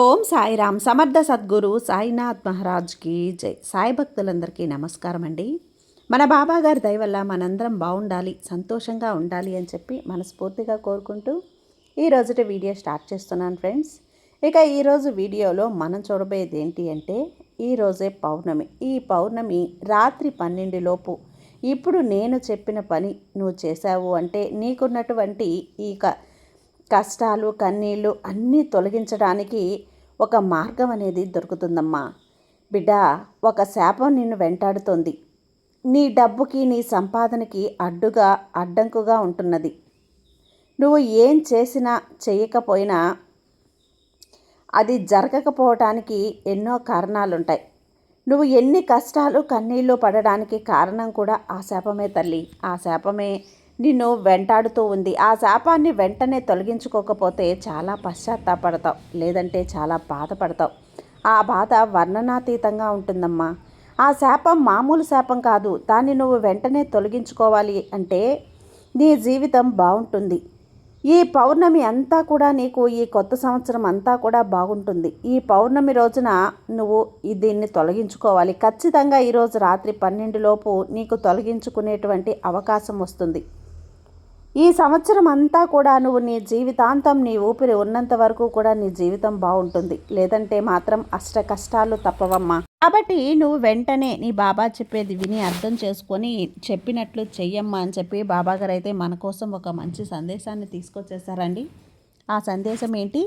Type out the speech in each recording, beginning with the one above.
ఓం సాయిరామ్. సమర్థ సద్గురు సాయినాథ్ మహారాజ్కి జై. సాయి భక్తులందరికీ నమస్కారం అండి. మన బాబాగారి దయ వల్ల మనందరం బాగుండాలి, సంతోషంగా ఉండాలి అని చెప్పి మనస్ఫూర్తిగా కోరుకుంటూ ఈరోజుటి వీడియో స్టార్ట్ చేస్తున్నాను ఫ్రెండ్స్. ఇక ఈరోజు వీడియోలో మనం చూడబోయేది ఏంటి అంటే, ఈరోజే పౌర్ణమి. ఈ పౌర్ణమి రాత్రి 12 లోపు ఇప్పుడు నేను చెప్పిన పని నువ్వు చేశావు అంటే నీకున్నటువంటి ఈ కష్టాలు కన్నీళ్ళు అన్నీ తొలగించడానికి ఒక మార్గం అనేది దొరుకుతుందమ్మా. బిడ్డ, ఒక శాపం నిన్ను వెంటాడుతోంది. నీ డబ్బుకి నీ సంపాదనకి అడ్డంకుగా ఉంటున్నది. నువ్వు ఏం చేసినా చేయకపోయినా అది జరగకపోవటానికి ఎన్నో కారణాలుంటాయి. నువ్వు ఎన్ని కష్టాలు కన్నీళ్ళు పడడానికి కారణం కూడా ఆ శాపమే తల్లి. ఆ శాపమే నిన్ను వెంటాడుతూ ఉంది. ఆ శాపాన్ని వెంటనే తొలగించుకోకపోతే చాలా పశ్చాత్తాపడతావు, లేదంటే చాలా బాధపడతావు. ఆ బాధ వర్ణనాతీతంగా ఉంటుందమ్మా. ఆ శాపం మామూలు శాపం కాదు. దాన్ని నువ్వు వెంటనే తొలగించుకోవాలి అంటే నీ జీవితం బాగుంటుంది. ఈ పౌర్ణమి అంతా కూడా నీకు, ఈ కొత్త సంవత్సరం అంతా కూడా బాగుంటుంది. ఈ పౌర్ణమి రోజున నువ్వు దీన్ని తొలగించుకోవాలి. ఖచ్చితంగా ఈరోజు రాత్రి 12 లోపు నీకు తొలగించుకునేటువంటి అవకాశం వస్తుంది. ఈ సంవత్సరం అంతా కూడా నువ్వు నీ జీవితాంతం, నీ ఊపిరి ఉన్నంత వరకు కూడా నీ జీవితం బాగుంటుంది. లేదంటే మాత్రం అష్ట కష్టాలు తప్పవమ్మా. కాబట్టి నువ్వు వెంటనే నీ బాబా చెప్పేది విని అర్థం చేసుకొని చెప్పినట్లు చెయ్యమ్మా అని చెప్పి బాబాగారు అయితే మన కోసం ఒక మంచి సందేశాన్ని తీసుకొచ్చేసారండి. ఆ సందేశం ఏంటి?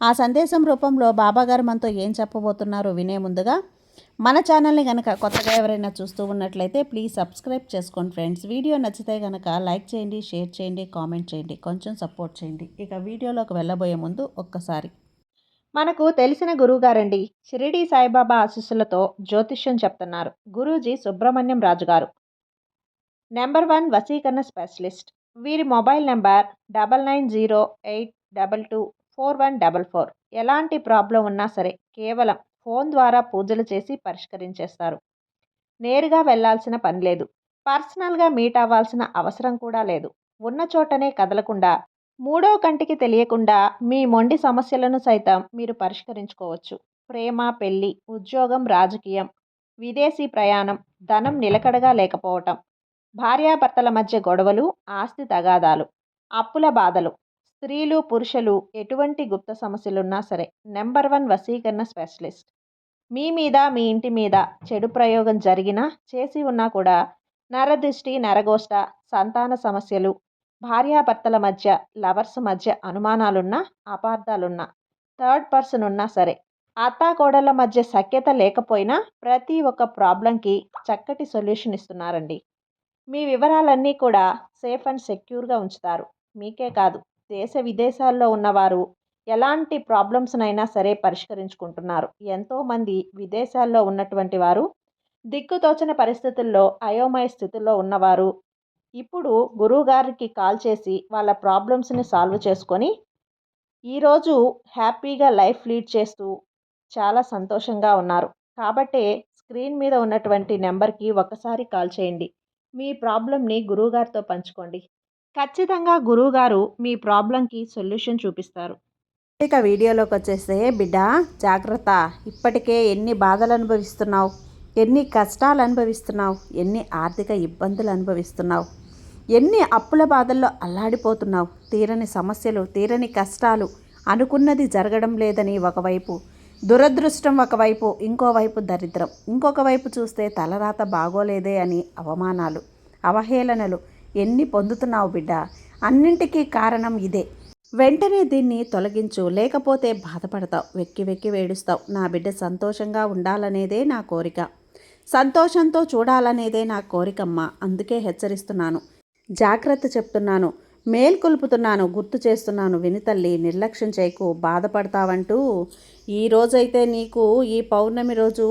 ఆ సందేశం రూపంలో బాబాగారు మనతో ఏం చెప్పబోతున్నారో వినే ముందుగా మన ఛానల్ని కనుక కొత్తగా ఎవరైనా చూస్తూ ఉన్నట్లయితే ప్లీజ్ సబ్స్క్రైబ్ చేసుకోండి ఫ్రెండ్స్. వీడియో నచ్చితే కనుక లైక్ చేయండి, షేర్ చేయండి, కామెంట్ చేయండి, కొంచెం సపోర్ట్ చేయండి. ఇక వీడియోలోకి వెళ్ళబోయే ముందు ఒక్కసారి మనకు తెలిసిన గురువుగారండి, షిరిడి సాయిబాబా ఆశీస్సులతో జ్యోతిష్యం చెప్తున్నారు గురూజీ సుబ్రహ్మణ్యం రాజు గారు, నెంబర్ 1 వశీకరణ స్పెషలిస్ట్. వీరి మొబైల్ నెంబర్ 9908224144. ఎలాంటి ప్రాబ్లం ఉన్నా సరే కేవలం ఫోన్ ద్వారా పూజలు చేసి పరిష్కరించేస్తారు. నేరుగా వెళ్లాల్సిన పని లేదు. పర్సనల్గా మీట్ అవ్వాల్సిన అవసరం కూడా లేదు. ఉన్న చోటనే కదలకుండా, మూడో కంటికి తెలియకుండా మీ మొండి సమస్యలను సైతం మీరు పరిష్కరించుకోవచ్చు. ప్రేమ, పెళ్లి, ఉద్యోగం, రాజకీయం, విదేశీ ప్రయాణం, ధనం నిలకడగా లేకపోవటం, భార్యాభర్తల మధ్య గొడవలు, ఆస్తి తగాదాలు, అప్పుల బాధలు, స్త్రీలు పురుషులు ఎటువంటి గుప్త సమస్యలున్నా సరే నెంబర్ 1 వశీకరణ స్పెషలిస్ట్. మీ మీద, మీ ఇంటి మీద చెడు ప్రయోగం జరిగినా, చేసి ఉన్నా కూడా నరదృష్టి, నరగోష్ట, సంతాన సమస్యలు, భార్యాభర్తల మధ్య, లవర్స్ మధ్య అనుమానాలున్నా, అపార్థాలున్నా, థర్డ్ పర్సన్ ఉన్నా సరే, అత్తాకోడళ్ళ మధ్య సఖ్యత లేకపోయినా ప్రతి ఒక్క ప్రాబ్లంకి చక్కటి సొల్యూషన్ ఇస్తున్నారండి. మీ వివరాలన్నీ కూడా సేఫ్ అండ్ సెక్యూర్గా ఉంచుతారు. మీకే కాదు, దేశ విదేశాల్లో ఉన్నవారు ఎలాంటి ప్రాబ్లమ్స్నైనా సరే పరిష్కరించుకుంటున్నారు. ఎంతోమంది విదేశాల్లో ఉన్నటువంటి వారు, దిక్కుతోచని పరిస్థితుల్లో, అయోమయ స్థితిలో ఉన్నవారు ఇప్పుడు గురువుగారికి కాల్ చేసి వాళ్ళ ప్రాబ్లమ్స్ని సాల్వ్ చేసుకొని ఈరోజు హ్యాపీగా లైఫ్ లీడ్ చేస్తూ చాలా సంతోషంగా ఉన్నారు. కాబట్టే స్క్రీన్ మీద ఉన్నటువంటి నెంబర్కి ఒకసారి కాల్ చేయండి. మీ ప్రాబ్లంని గురువుగారితో పంచుకోండి. ఖచ్చితంగా గురువుగారు మీ ప్రాబ్లంకి సొల్యూషన్ చూపిస్తారు. ఇక వీడియోలోకి వచ్చేస్తే, బిడ్డ జాగ్రత్త. ఇప్పటికే ఎన్ని బాధలు అనుభవిస్తున్నావు, ఎన్ని కష్టాలు అనుభవిస్తున్నావు, ఎన్ని ఆర్థిక ఇబ్బందులు అనుభవిస్తున్నావు, ఎన్ని అప్పుల బాధల్లో అల్లాడిపోతున్నావు. తీరని సమస్యలు, తీరని కష్టాలు, అనుకున్నది జరగడం లేదని ఒకవైపు దురదృష్టం, ఒకవైపు ఇంకోవైపు దరిద్రం, ఇంకొక వైపు చూస్తే తలరాత బాగోలేదే అని అవమానాలు, అవహేళనలు ఎన్ని పొందుతున్నావు బిడ్డ. అన్నింటికీ కారణం ఇదే. వెంటనే దీన్ని తొలగించు, లేకపోతే బాధపడతావు, వెక్కి వెక్కి వేడుస్తావు. నా బిడ్డ సంతోషంగా ఉండాలనేదే నా కోరిక, సంతోషంతో చూడాలనేదే నా కోరికమ్మా. అందుకే హెచ్చరిస్తున్నాను, జాగ్రత్త చెప్తున్నాను, మేల్కొల్పుతున్నాను, గుర్తు చేస్తున్నాను. వినితల్లి, నిర్లక్ష్యం చేయకు, బాధపడతావంటూ ఈరోజైతే నీకు ఈ పౌర్ణమి రోజు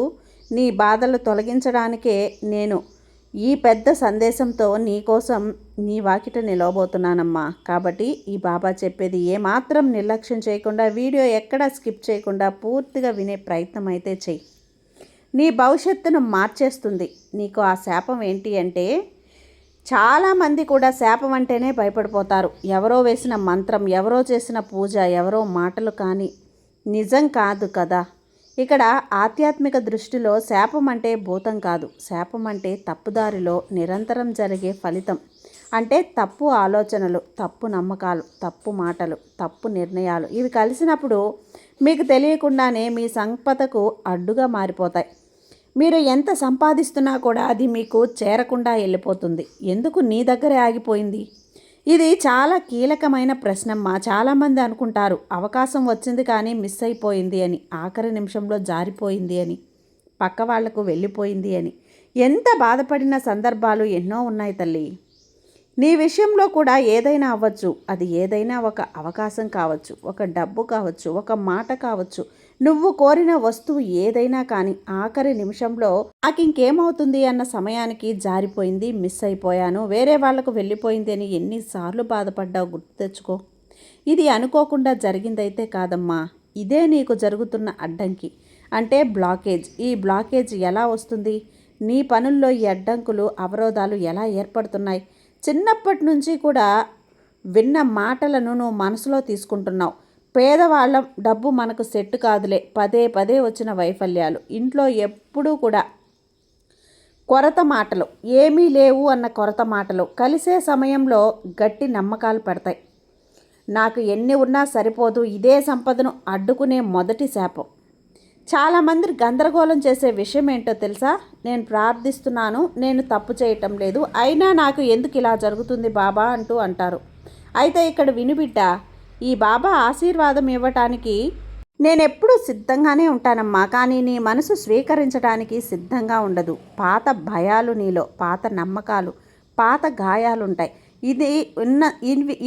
నీ బాధలు తొలగించడానికే నేను ఈ పెద్ద సందేశంతో నీకోసం నీ వాకిట నిలవబోతున్నానమ్మా. కాబట్టి ఈ బాబా చెప్పేది ఏమాత్రం నిర్లక్ష్యం చేయకుండా, వీడియో ఎక్కడా స్కిప్ చేయకుండా పూర్తిగా వినే ప్రయత్నం అయితే చెయ్యి. నీ భవిష్యత్తును మార్చేస్తుంది. నీకు ఆ శాపం ఏంటి అంటే, చాలామంది కూడా శాపం అంటేనే భయపడిపోతారు. ఎవరో వేసిన మంత్రం, ఎవరో చేసిన పూజ, ఎవరో మాటలు కానీ నిజం కాదు కదా. ఇక్కడ ఆధ్యాత్మిక దృష్టిలో శాపం అంటే భూతం కాదు, శాపం అంటే తప్పుదారిలో నిరంతరం జరిగే ఫలితం. అంటే తప్పు ఆలోచనలు, తప్పు నమ్మకాలు, తప్పు మాటలు, తప్పు నిర్ణయాలు ఇవి కలిసినప్పుడు మీకు తెలియకుండానే మీ సంపదకు అడ్డుగా మారిపోతాయి. మీరు ఎంత సంపాదిస్తున్నా కూడా అది మీకు చేరకుండా వెళ్ళిపోతుంది. ఎందుకు నీ దగ్గరే ఆగిపోయింది? ఇది చాలా కీలకమైన ప్రశ్నమ్మా. చాలామంది అనుకుంటారు అవకాశం వచ్చింది కానీ మిస్ అయిపోయింది అని, ఆఖరి నిమిషంలో జారిపోయింది అని, పక్క వాళ్లకు వెళ్ళిపోయింది అని. ఎంత బాధపడిన సందర్భాలు ఎన్నో ఉన్నాయి తల్లి. నీ విషయంలో కూడా ఏదైనా అవ్వచ్చు. అది ఏదైనా ఒక అవకాశం కావచ్చు, ఒక డబ్బు కావచ్చు, ఒక మాట కావచ్చు, నువ్వు కోరిన వస్తువు ఏదైనా కానీ ఆఖరి నిమిషంలో నాకు ఇంకేమవుతుంది అన్న సమయానికి జారిపోయింది, మిస్ అయిపోయాను, వేరే వాళ్లకు వెళ్ళిపోయింది అని ఎన్నిసార్లు బాధపడ్డావు గుర్తు తెచ్చుకో. ఇది అనుకోకుండా జరిగిందైతే కాదమ్మా. ఇదే నీకు జరుగుతున్న అడ్డంకి, అంటే బ్లాకేజ్. ఈ బ్లాకేజ్ ఎలా వస్తుంది? నీ పనుల్లో ఈ అడ్డంకులు, అవరోధాలు ఎలా ఏర్పడుతున్నాయి? చిన్నప్పటి నుంచి కూడా విన్న మాటలను నువ్వు మనసులో తీసుకుంటున్నావు. పేదవాళ్ళం, డబ్బు మనకు సెట్ కాదులే, పదే పదే వచ్చిన వైఫల్యాలు, ఇంట్లో ఎప్పుడూ కూడా కొరత మాటలు, ఏమీ లేవు అన్న కొరత మాటలు, కలిసే సమయంలో గట్టి నమ్మకాలు పడతాయి. నాకు ఎన్ని ఉన్నా సరిపోదు, ఇదే సంపదను అడ్డుకునే మొదటి శాపం. చాలామంది గందరగోళం చేసే విషయం ఏంటో తెలుసా? నేను ప్రార్థిస్తున్నాను, నేను తప్పు చేయటం లేదు, అయినా నాకు ఎందుకు ఇలా జరుగుతుంది బాబా అంటూ అంటారు. అయితే ఇక్కడ వినుబిడ్డ, ఈ బాబా ఆశీర్వాదం ఇవ్వటానికి నేనెప్పుడూ సిద్ధంగానే ఉంటానమ్మా. కానీ నీ మనసు స్వీకరించడానికి సిద్ధంగా ఉండదు. పాత భయాలు నీలో, పాత నమ్మకాలు, పాత గాయాలుంటాయి.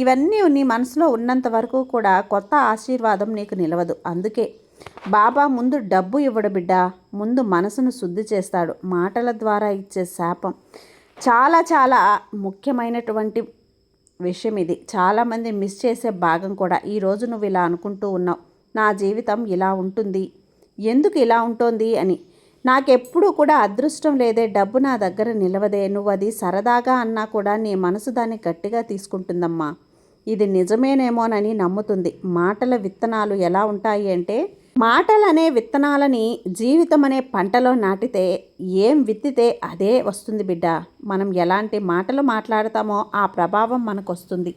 ఇవన్నీ నీ మనసులో ఉన్నంత వరకు కూడా కొత్త ఆశీర్వాదం నీకు నిలవదు. అందుకే బాబా ముందు డబ్బు ఇవ్వడు బిడ్డ, ముందు మనసును శుద్ధి చేస్తాడు. మాటల ద్వారా ఇచ్చే శాపం చాలా చాలా ముఖ్యమైనటువంటి విషయం ఇది. చాలామంది మిస్ చేసే భాగం కూడా. ఈరోజు నువ్వు ఇలా అనుకుంటూ ఉన్నావు, నా జీవితం ఇలా ఉంటుంది, ఎందుకు ఇలా ఉంటుంది అని. నాకెప్పుడు కూడా అదృష్టం లేదే, డబ్బు నా దగ్గర నిలవదే. నువ్వు అది సరదాగా అన్నా కూడా నీ మనసు దాన్ని గట్టిగా తీసుకుంటుందమ్మా. ఇది నిజమేనేమోనని నమ్ముతుంది. మాటల విత్తనాలు ఎలా ఉంటాయి అంటే, మాటలనే విత్తనాలని జీవితం అనే పంటలో నాటితే ఏం విత్తితే అదే వస్తుంది బిడ్డ. మనం ఎలాంటి మాటలు మాట్లాడతామో ఆ ప్రభావం మనకు వస్తుంది.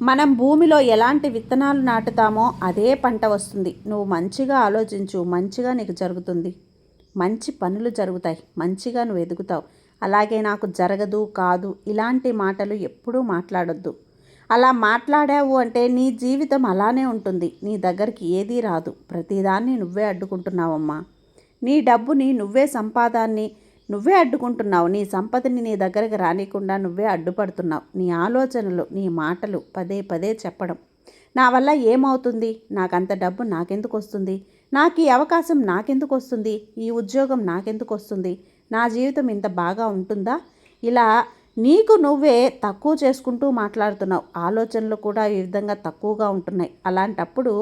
మనం భూమిలో ఎలాంటి విత్తనాలు నాటుతామో అదే పంట వస్తుంది. నువ్వు మంచిగా ఆలోచించు, మంచిగా నీకు జరుగుతుంది, మంచి పనులు జరుగుతాయి, మంచిగా నువ్వు ఎదుగుతావు. అలాగే నాకు జరగదు, కాదు ఇలాంటి మాటలు ఎప్పుడూ మాట్లాడొద్దు. అలా మాట్లాడావు అంటే నీ జీవితం అలానే ఉంటుంది. నీ దగ్గరికి ఏదీ రాదు. ప్రతిదాన్ని నువ్వే అడ్డుకుంటున్నావమ్మా. నీ డబ్బుని నువ్వే, సంపాదాన్ని నువ్వే అడ్డుకుంటున్నావు. నీ సంపదని నీ దగ్గరికి రానికుండా నువ్వే అడ్డుపడుతున్నావు. నీ ఆలోచనలు, నీ మాటలు పదే పదే చెప్పడం, నా వల్ల ఏమవుతుంది, నాకంత డబ్బు నాకెందుకు వస్తుంది, నాకు ఈ అవకాశం నాకెందుకు వస్తుంది, ఈ ఉద్యోగం నాకెందుకు వస్తుంది, నా జీవితం ఇంత బాగా ఉంటుందా, ఇలా నీకు నువ్వే తక్కువ చేసుకుంటూ మాట్లాడుతున్నావు. ఆలోచనలు కూడా ఈ విధంగా తక్కువగా ఉంటున్నాయి. అలాంటప్పుడు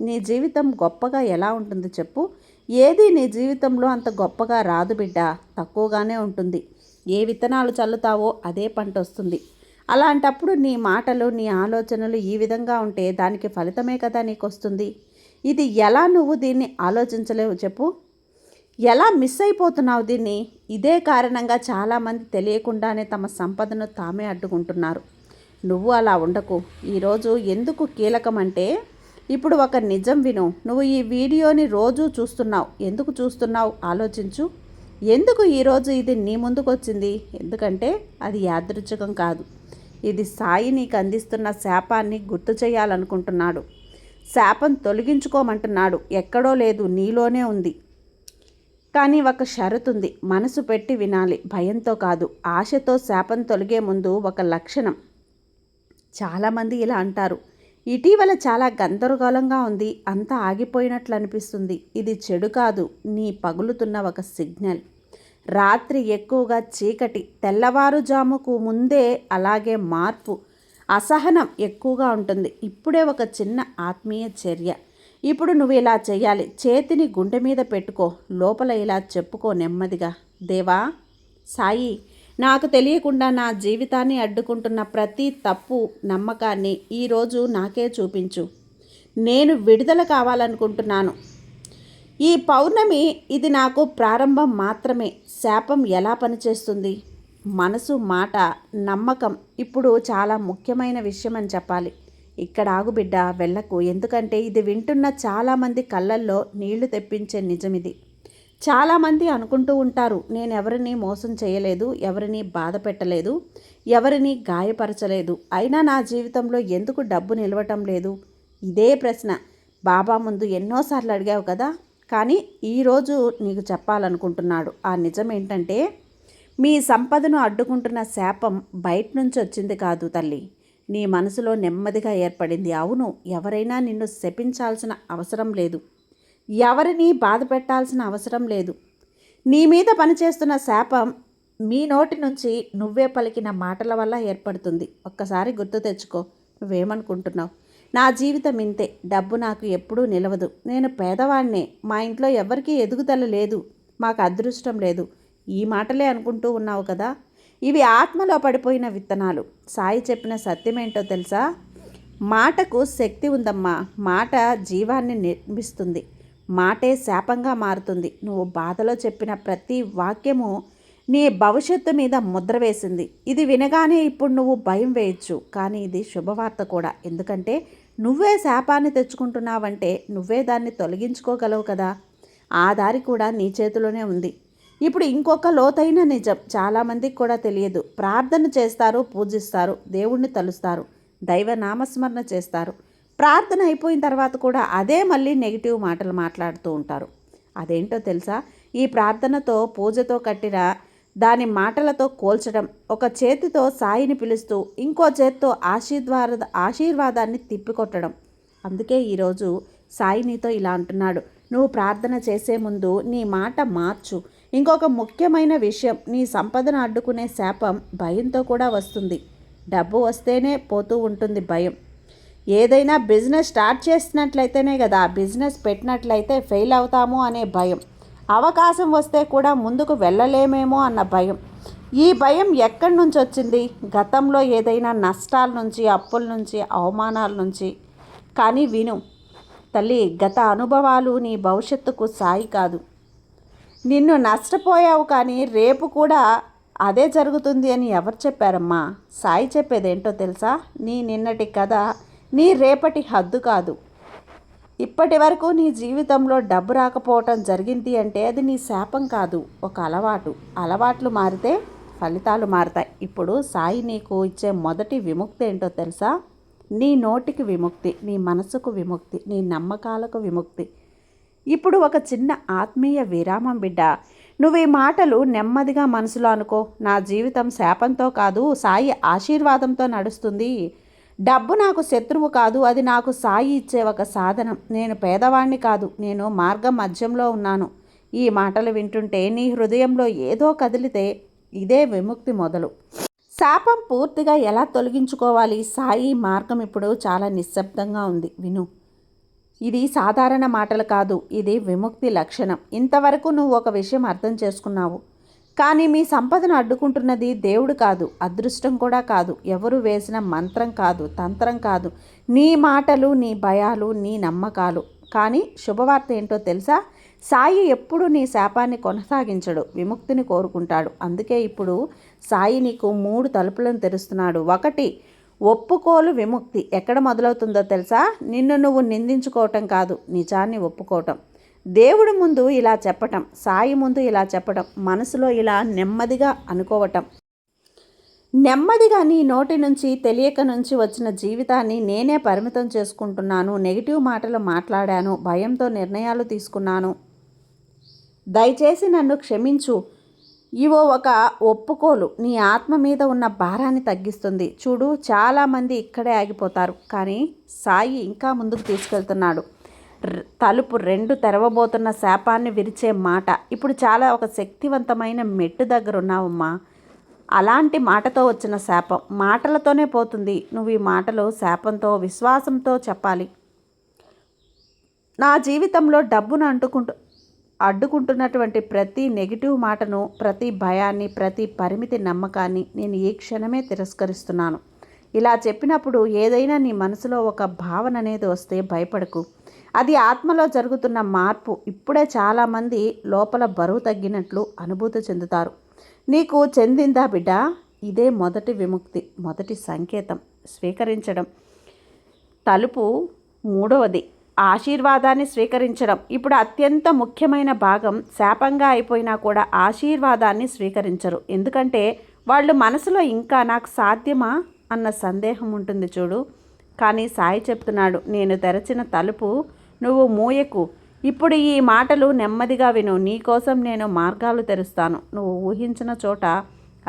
నీ జీవితం గొప్పగా ఎలా ఉంటుంది చెప్పు? ఏది నీ జీవితంలో అంత గొప్పగా రాదు బిడ్డ, తక్కువగానే ఉంటుంది. ఏ విత్తనాలు చల్లుతావో అదే పంట వస్తుంది. అలాంటప్పుడు నీ మాటలు, నీ ఆలోచనలు ఈ విధంగా ఉంటే దానికి ఫలితమే కదా నీకు వస్తుంది. ఇది ఎలా నువ్వు దీన్ని ఆలోచించలేవు చెప్పు? ఎలా మిస్ అయిపోతున్నావు దీన్ని? ఇదే కారణంగా చాలామంది తెలియకుండానే తమ సంపదను తామే అడ్డుకుంటున్నారు. నువ్వు అలా ఉండకు. ఈరోజు ఎందుకు కీలకమంటే, ఇప్పుడు ఒక నిజం విను. నువ్వు ఈ వీడియోని రోజు చూస్తున్నావు. ఎందుకు చూస్తున్నావు ఆలోచించు. ఎందుకు ఈరోజు ఇది నీ ముందుకు వచ్చింది? ఎందుకంటే అది యాదృచ్ఛికం కాదు. ఇది సాయి నీకు అందిస్తున్న శాపాన్ని గుర్తు చేయాలనుకుంటున్నాడు. శాపం తొలగించుకోమంటున్నాడు. ఎక్కడో లేదు, నీలోనే ఉంది. కానీ ఒక షరతు ఉంది. మనసు పెట్టి వినాలి, భయంతో కాదు, ఆశతో. శాపం తొలగే ముందు ఒక లక్షణం. చాలామంది ఇలా అంటారు, ఇటీవల చాలా గందరగోళంగా ఉంది, అంతా ఆగిపోయినట్లు అనిపిస్తుంది. ఇది చెడు కాదు, నీ పగులుతున్న ఒక సిగ్నల్. రాత్రి ఎక్కువగా చీకటి, తెల్లవారుజాముకు ముందే అలాగే మార్పు, అసహనం ఎక్కువగా ఉంటుంది. ఇప్పుడే ఒక చిన్న ఆత్మీయ చర్య. ఇప్పుడు నువ్వు ఇలా చేయాలి. చేతిని గుండె మీద పెట్టుకో, లోపల ఇలా చెప్పుకో నెమ్మదిగా, దేవా సాయి, నాకు తెలియకుండా నా జీవితాన్ని అడ్డుకుంటున్న ప్రతి తప్పు నమ్మకాన్ని ఈరోజు నాకే చూపించు. నేను విడుదల కావాలనుకుంటున్నాను. ఈ పౌర్ణమి ఇది నాకు ప్రారంభం మాత్రమే. శాపం ఎలా పనిచేస్తుంది? మనసు, మాట, నమ్మకం ఇప్పుడు చాలా ముఖ్యమైన విషయం అని చెప్పాలి. ఇక్కడ ఆగు బిడ్డ, వెళ్ళకు. ఎందుకంటే ఇది వింటున్న చాలామంది కళ్ళల్లో నీళ్లు తెప్పించే నిజమిది. చాలామంది అనుకుంటూ ఉంటారు, నేను ఎవరిని మోసం చేయలేదు, ఎవరిని బాధ పెట్టలేదు, ఎవరిని గాయపరచలేదు, అయినా నా జీవితంలో ఎందుకు డబ్బు నిలవటం లేదు? ఇదే ప్రశ్న బాబా ముందు ఎన్నోసార్లు అడిగావు కదా. కానీ ఈరోజు నీకు చెప్పాలనుకుంటున్నాడు. ఆ నిజం ఏంటంటే, మీ సంపదను అడ్డుకుంటున్న శాపం బయట నుంచి వచ్చింది కాదు తల్లి, నీ మనసులో నెమ్మదిగా ఏర్పడింది. అవును, ఎవరైనా నిన్ను శపించాల్సిన అవసరం లేదు, ఎవరిని బాధ పెట్టాల్సిన అవసరం లేదు. నీ మీద పనిచేస్తున్న శాపం మీ నోటి నుంచి నువ్వే పలికిన మాటల వల్ల ఏర్పడుతుంది. ఒక్కసారి గుర్తు తెచ్చుకో. నువ్వేమనుకుంటున్నావు? నా జీవితం ఇంతే, డబ్బు నాకు ఎప్పుడూ నిలవదు, నేను పేదవాడినే, మా ఇంట్లో ఎవరికీ ఎదుగుదల లేదు, మాకు అదృష్టం లేదు, ఈ మాటలే అనుకుంటూ ఉన్నావు కదా. ఇవి ఆత్మలో పడిపోయిన విత్తనాలు. సాయి చెప్పిన సత్యమేంటో తెలుసా? మాటకు శక్తి ఉందమ్మా. మాట జీవాన్ని నిర్మిస్తుంది, మాటే శాపంగా మారుతుంది. నువ్వు బాధలో చెప్పిన ప్రతి వాక్యము నీ భవిష్యత్తు మీద ముద్ర వేసింది. ఇది వినగానే ఇప్పుడు నువ్వు భయం వేయచ్చు, కానీ ఇది శుభవార్త కూడా. ఎందుకంటే నువ్వే శాపాన్ని తెచ్చుకుంటున్నావంటే నువ్వే దాన్ని తొలగించుకోగలవు కదా. ఆ దారి కూడా నీ చేతిలోనే ఉంది. ఇప్పుడు ఇంకొక లోతైన నిజం చాలామందికి కూడా తెలియదు. ప్రార్థన చేస్తారు, పూజిస్తారు, దేవుణ్ణి తలుస్తారు, దైవ నామస్మరణ చేస్తారు. ప్రార్థన అయిపోయిన తర్వాత కూడా అదే మళ్ళీ నెగిటివ్ మాటలు మాట్లాడుతూ ఉంటారు. అదేంటో తెలుసా? ఈ ప్రార్థనతో, పూజతో కట్టిన దాని మాటలతో కోల్చడం. ఒక చేతితో సాయిని పిలుస్తూ ఇంకో చేతితో ఆశీర్వాదాన్ని తిప్పికొట్టడం. అందుకే ఈరోజు సాయి నీతో ఇలా అంటున్నాడు, నువ్వు ప్రార్థన చేసే ముందు నీ మాట మార్చు. ఇంకొక ముఖ్యమైన విషయం, నీ సంపదను అడ్డుకునే శాపం భయంతో కూడా వస్తుంది. డబ్బు వస్తేనే పోతూ ఉంటుంది భయం. ఏదైనా బిజినెస్ స్టార్ట్ చేసినట్లయితేనే కదా, బిజినెస్ పెట్టినట్లయితే ఫెయిల్ అవుతాము అనే భయం. అవకాశం వస్తే కూడా ముందుకు వెళ్ళలేమేమో అన్న భయం. ఈ భయం ఎక్కడి నుంచి వచ్చింది? గతంలో ఏదైనా నష్టాల నుంచి, అప్పుల నుంచి, అవమానాల నుంచి. కానీ విను తల్లి, గత అనుభవాలు నీ భవిష్యత్తుకు సాయి కాదు. నిన్ను నష్టపోయావు, కానీ రేపు కూడా అదే జరుగుతుంది అని ఎవరు చెప్పారమ్మా? సాయి చెప్పేదేంటో తెలుసా? నీ నిన్నటి కథ నీ రేపటి హద్దు కాదు. ఇప్పటి వరకు నీ జీవితంలో డబ్బు రాకపోవటం జరిగింది అంటే అది నీ శాపం కాదు, ఒక అలవాటు. అలవాట్లు మారితే ఫలితాలు మారుతాయి. ఇప్పుడు సాయి నీకు ఇచ్చే మొదటి విముక్తి ఏంటో తెలుసా? నీ నోటికి విముక్తి, నీ మనసుకు విముక్తి, నీ నమ్మకాలకు విముక్తి. ఇప్పుడు ఒక చిన్న ఆత్మీయ విరామం బిడ్డ. నువ్వు ఈ మాటలు నెమ్మదిగా మనసులో అనుకో. నా జీవితం శాపంతో కాదు, సాయి ఆశీర్వాదంతో నడుస్తుంది. డబ్బు నాకు శత్రువు కాదు, అది నాకు సాయి ఇచ్చే ఒక సాధనం. నేను పేదవాణ్ణి కాదు, నేను మార్గం మధ్యంలో ఉన్నాను. ఈ మాటలు వింటుంటే నీ హృదయంలో ఏదో కదిలితే ఇదే విముక్తి మొదలు. శాపం పూర్తిగా ఎలా తొలగించుకోవాలి? సాయి మార్గం ఇప్పుడు చాలా నిశ్శబ్దంగా ఉంది, విను. ఇది సాధారణ మాటలు కాదు, ఇది విముక్తి లక్షణం. ఇంతవరకు నువ్వు ఒక విషయం అర్థం చేసుకున్నావు. కానీ మీ సంపదను అడ్డుకుంటున్నది దేవుడు కాదు, అదృష్టం కూడా కాదు, ఎవరు వేసిన మంత్రం కాదు, తంత్రం కాదు, నీ మాటలు, నీ భయాలు, నీ నమ్మకాలు. కానీ శుభవార్త ఏంటో తెలుసా? సాయి ఎప్పుడు నీ శాపాన్ని కొనసాగించడు, విముక్తిని కోరుకుంటాడు. అందుకే ఇప్పుడు సాయి నీకు 3 తలుపులను తెరుస్తున్నాడు. 1, ఒప్పుకోలు విముక్తి. ఎక్కడ మొదలవుతుందో తెలుసా? నిన్ను నువ్వు నిందించుకోవటం కాదు, నిజాన్ని ఒప్పుకోవటం. దేవుడి ముందు ఇలా చెప్పటం, సాయి ముందు ఇలా చెప్పటం, మనసులో ఇలా నెమ్మదిగా అనుకోవటం. నెమ్మదిగా నీ నోటి నుంచి, తెలియక నుంచి వచ్చిన జీవితాన్ని నేనే పరిమితం చేసుకుంటున్నాను, నెగిటివ్ మాటలు మాట్లాడాను, భయంతో నిర్ణయాలు తీసుకున్నాను, దయచేసి నన్ను క్షమించు. ఇవో ఒక ఒప్పుకోలు నీ ఆత్మ మీద ఉన్న భారాన్ని తగ్గిస్తుంది. చూడు, చాలామంది ఇక్కడే ఆగిపోతారు, కానీ సాయి ఇంకా ముందుకు తీసుకెళ్తున్నాడు. తలుపు 2 తెరవబోతున్న శాపాన్ని విరిచే మాట. ఇప్పుడు చాలా ఒక శక్తివంతమైన మెట్టు దగ్గర ఉన్నావమ్మా. అలాంటి మాటతో వచ్చిన శాపం మాటలతోనే పోతుంది. నువ్వు ఈ మాటలు శాపంతో, విశ్వాసంతో చెప్పాలి. నా జీవితంలో డబ్బును అడ్డుకుంటున్నటువంటి ప్రతి నెగిటివ్ మాటను, ప్రతి భయాన్ని, ప్రతి పరిమితి నమ్మకాన్ని నేను ఈ క్షణమే తిరస్కరిస్తున్నాను. ఇలా చెప్పినప్పుడు ఏదైనా నీ మనసులో ఒక భావన అనేది వస్తే భయపడకు. అది ఆత్మలో జరుగుతున్న మార్పు. ఇప్పుడే చాలామంది లోపల బరువు తగ్గినట్లు అనుభూతి చెందుతారు. నీకు చెందిందా బిడ్డ? ఇదే మొదటి విముక్తి, మొదటి సంకేతం. స్వీకరించడం. తలుపు మూడవది ఆశీర్వాదాన్ని స్వీకరించడం. ఇప్పుడు అత్యంత ముఖ్యమైన భాగం. శాపంగా అయిపోయినా కూడా ఆశీర్వాదాన్ని స్వీకరించరు. ఎందుకంటే వాళ్ళు మనసులో ఇంకా నాకు సాధ్యమా అన్న సందేహం ఉంటుంది చూడు. కానీ సాయి చెప్తున్నాడు, నేను తెరచిన తలుపు నువ్వు మూయకు. ఇప్పుడు ఈ మాటలు నెమ్మదిగా విను. నీకోసం నేను మార్గాలు తెరుస్తాను. నువ్వు ఊహించిన చోట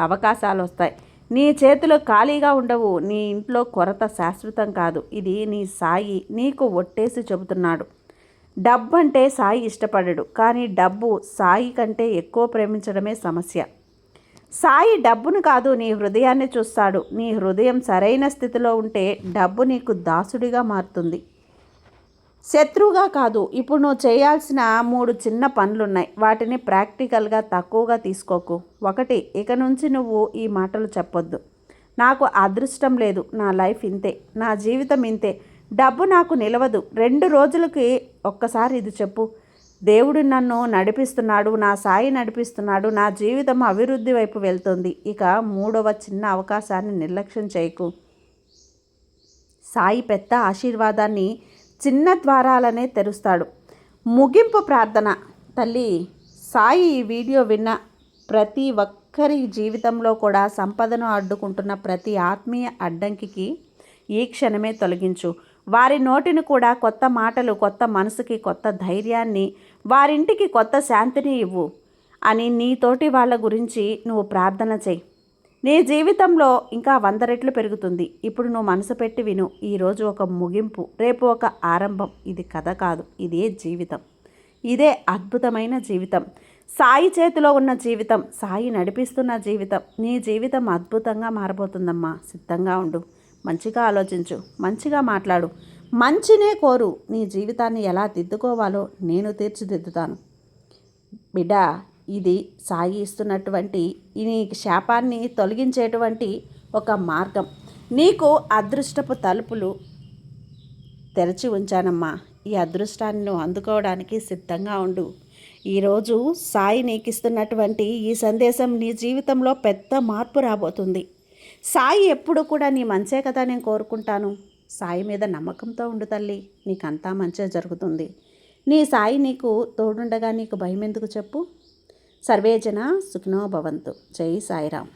అవకాశాలు వస్తాయి. నీ చేతులు ఖాళీగా ఉండవు. నీ ఇంట్లో కొరత శాశ్వతం కాదు. ఇది నీ సాయి నీకు ఒట్టేసి చెబుతున్నాడు. డబ్బు అంటే సాయి ఇష్టపడడు, కానీ డబ్బు సాయి కంటే ఎక్కువ ప్రేమించడమే సమస్య. సాయి డబ్బును కాదు, నీ హృదయాన్ని చూస్తాడు. నీ హృదయం సరైన స్థితిలో ఉంటే డబ్బు నీకు దాసుడిగా మారుతుంది, శత్రువుగా కాదు. ఇప్పుడు నువ్వు చేయాల్సిన 3 చిన్న పనులున్నాయి. వాటిని ప్రాక్టికల్గా తక్కువగా తీసుకోకు. 1, ఇక నుంచి నువ్వు ఈ మాటలు చెప్పొద్దు. నాకు అదృష్టం లేదు, నా లైఫ్ ఇంతే, నా జీవితం ఇంతే, డబ్బు నాకు నిలవదు. 2 రోజులకి ఒక్కసారి ఇది చెప్పు. దేవుడు నన్ను నడిపిస్తున్నాడు, నా సాయి నడిపిస్తున్నాడు, నా జీవితం అభివృద్ధి వైపు వెళ్తుంది. ఇక 3వ చిన్న అవకాశాన్ని నిర్లక్ష్యం చేయకు. సాయి పెద్ద ఆశీర్వాదాన్ని చిన్న ద్వారాలనే తెరుస్తాడు. ముగింపు ప్రార్థన. తల్లి, సాయి ఈ వీడియో విన్న ప్రతి ఒక్కరి జీవితంలో కూడా సంపదను అడ్డుకుంటున్న ప్రతి ఆత్మీయ అడ్డంకికి ఈ క్షణమే తొలగించు. వారి నోటిని కూడా కొత్త మాటలు, కొత్త మనసుకి కొత్త ధైర్యాన్ని, వారింటికి కొత్త శాంతిని ఇవ్వు అని నీతోటి వాళ్ళ గురించి నువ్వు ప్రార్థన చేయి. నీ జీవితంలో ఇంకా 100 రెట్లు పెరుగుతుంది. ఇప్పుడు నువ్వు మనసు పెట్టి విను. ఈరోజు ఒక ముగింపు, రేపు ఒక ఆరంభం. ఇది కథ కాదు, ఇదే జీవితం. ఇదే అద్భుతమైన జీవితం. సాయి చేతిలో ఉన్న జీవితం, సాయి నడిపిస్తున్న జీవితం. నీ జీవితం అద్భుతంగా మారబోతుందమ్మా. సిద్ధంగా ఉండు. మంచిగా ఆలోచించు, మంచిగా మాట్లాడు, మంచినే కోరు. నీ జీవితాన్ని ఎలా దిద్దుకోవాలో నేను తీర్చిదిద్దుతాను బిడ్డ. ఇది సాయి ఇస్తున్నటువంటి ఈ శాపాన్ని తొలగించేటువంటి ఒక మార్గం. నీకు అదృష్టపు తలుపులు తెరచి ఉంచానమ్మా. ఈ అదృష్టాన్ని నువ్వు అందుకోవడానికి సిద్ధంగా ఉండు. ఈరోజు సాయి నీకు ఇస్తున్నటువంటి ఈ సందేశం నీ జీవితంలో పెద్ద మార్పు రాబోతుంది. సాయి ఎప్పుడు కూడా నీ మంచే కదా నేను కోరుకుంటాను. సాయి మీద నమ్మకంతో ఉండు తల్లి, నీకంతా మంచే జరుగుతుంది. నీ సాయి నీకు తోడుండగా నీకు భయం ఎందుకు చెప్పు. సర్వేజన సుఖినో భవంతు. జై సాయిరామ్.